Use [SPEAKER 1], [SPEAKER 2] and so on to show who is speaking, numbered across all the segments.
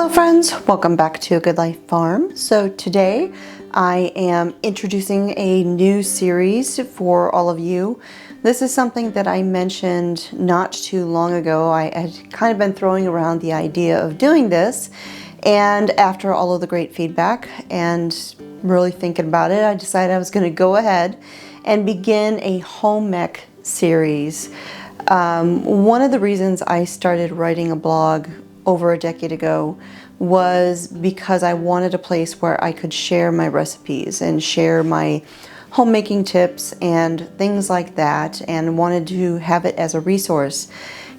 [SPEAKER 1] Hello friends, welcome back to A Good Life Farm. So today I am introducing a new series for all of you. This is something that I mentioned not too long ago. I had kind of been throwing around the idea of doing this, and after all of the great feedback and really thinking about it, I decided I was going to go ahead and begin a home ec series. One of the reasons I started writing a blog over a decade ago was because I wanted a place where I could share my recipes and share my homemaking tips and things like that, and wanted to have it as a resource.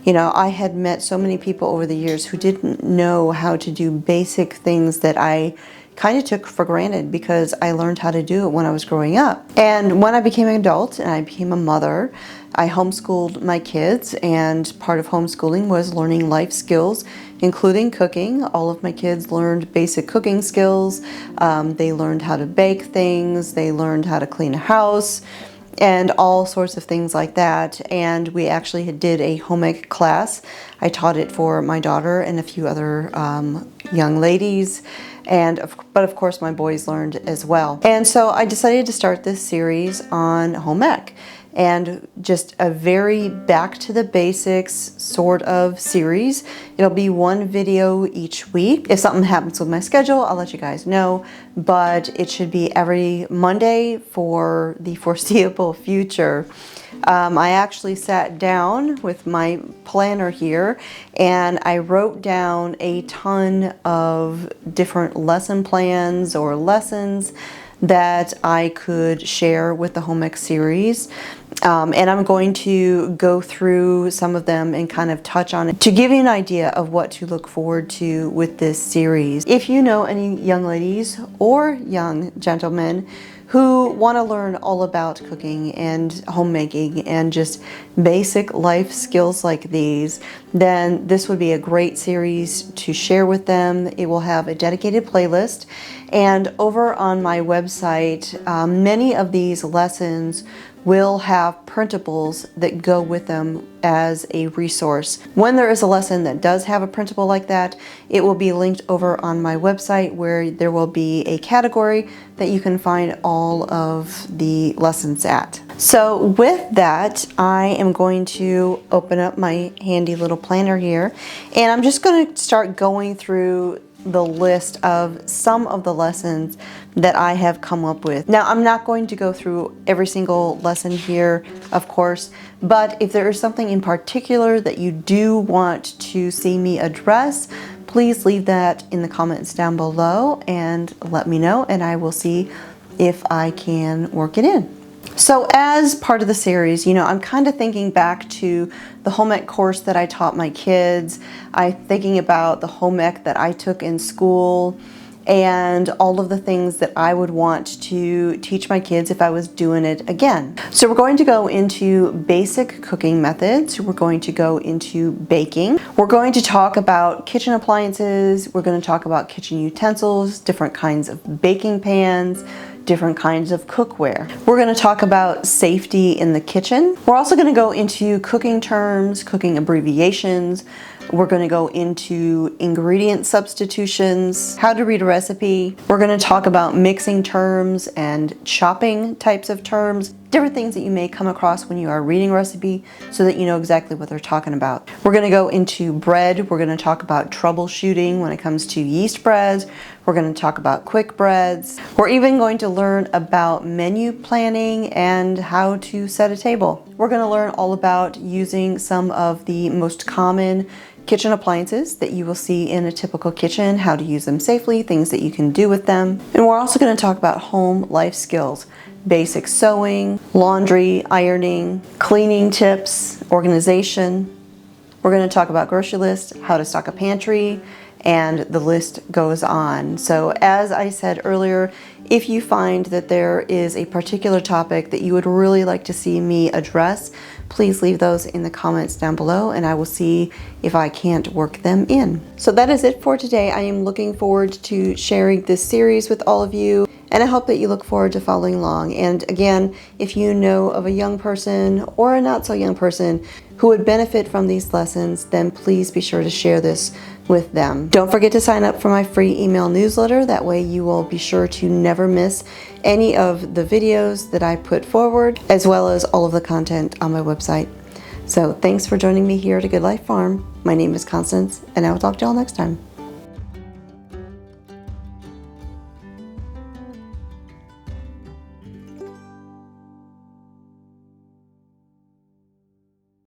[SPEAKER 1] You know, I had met so many people over the years who didn't know how to do basic things that I kind of took for granted because I learned how to do it when I was growing up. And when I became an adult and I became a mother, I homeschooled my kids, and part of homeschooling was learning life skills, including cooking. All of my kids learned basic cooking skills. They learned how to bake things. They learned how to clean a house and all sorts of things like that. And we actually did a home ec class. I taught it for my daughter and a few other young ladies. But of course my boys learned as well. And so I decided to start this series on home ec, and just a very back to the basics sort of series. It'll be one video each week. If something happens with my schedule, I'll let you guys know, but it should be every Monday for the foreseeable future. I actually sat down with my planner here and I wrote down a ton of different lesson plans or lessons that I could share with the home ec series. And I'm going to go through some of them and kind of touch on it to give you an idea of what to look forward to with this series. If you know any young ladies or young gentlemen who want to learn all about cooking and homemaking and just basic life skills like these, then this would be a great series to share with them. It will have a dedicated playlist, and over on my website, many of these lessons will have printables that go with them as a resource. When there is a lesson that does have a printable like that, it will be linked over on my website, where there will be a category that you can find all of the lessons at. So with that, I am going to open up my handy little planner here, and I'm just going to start going through the list of some of the lessons that I have come up with. Now, I'm not going to go through every single lesson here, of course, but if there is something in particular that you do want to see me address, please leave that in the comments down below and let me know, and I will see if I can work it in. So as part of the series, you know, I'm kind of thinking back to the home ec course that I taught my kids. I'm thinking about the home ec that I took in school and all of the things that I would want to teach my kids if I was doing it again. So we're going to go into basic cooking methods. We're going to go into baking. We're going to talk about kitchen appliances. We're going to talk about kitchen utensils, different kinds of baking pans, different kinds of cookware. We're going to talk about safety in the kitchen. We're also going to go into cooking terms, cooking abbreviations. We're going to go into ingredient substitutions, how to read a recipe. We're going to talk about mixing terms and chopping types of terms, different things that you may come across when you are reading a recipe so that you know exactly what they're talking about. We're going to go into bread. We're going to talk about troubleshooting when it comes to yeast breads. We're going to talk about quick breads. We're even going to learn about menu planning and how to set a table. We're going to learn all about using some of the most common kitchen appliances that you will see in a typical kitchen, how to use them safely, things that you can do with them. And we're also going to talk about home life skills, basic sewing, laundry, ironing, cleaning tips, organization. We're going to talk about grocery lists, how to stock a pantry, and the list goes on. So as I said earlier, if you find that there is a particular topic that you would really like to see me address, please leave those in the comments down below and I will see if I can't work them in. So that is it for today. I am looking forward to sharing this series with all of you, and I hope that you look forward to following along. And again, if you know of a young person or a not so young person who would benefit from these lessons, then please be sure to share this with them. Don't forget to sign up for my free email newsletter. That way you will be sure to never miss any of the videos that I put forward, as well as all of the content on my website. So thanks for joining me here at A Good Life Farm. My name is Constance, and I will talk to y'all next time.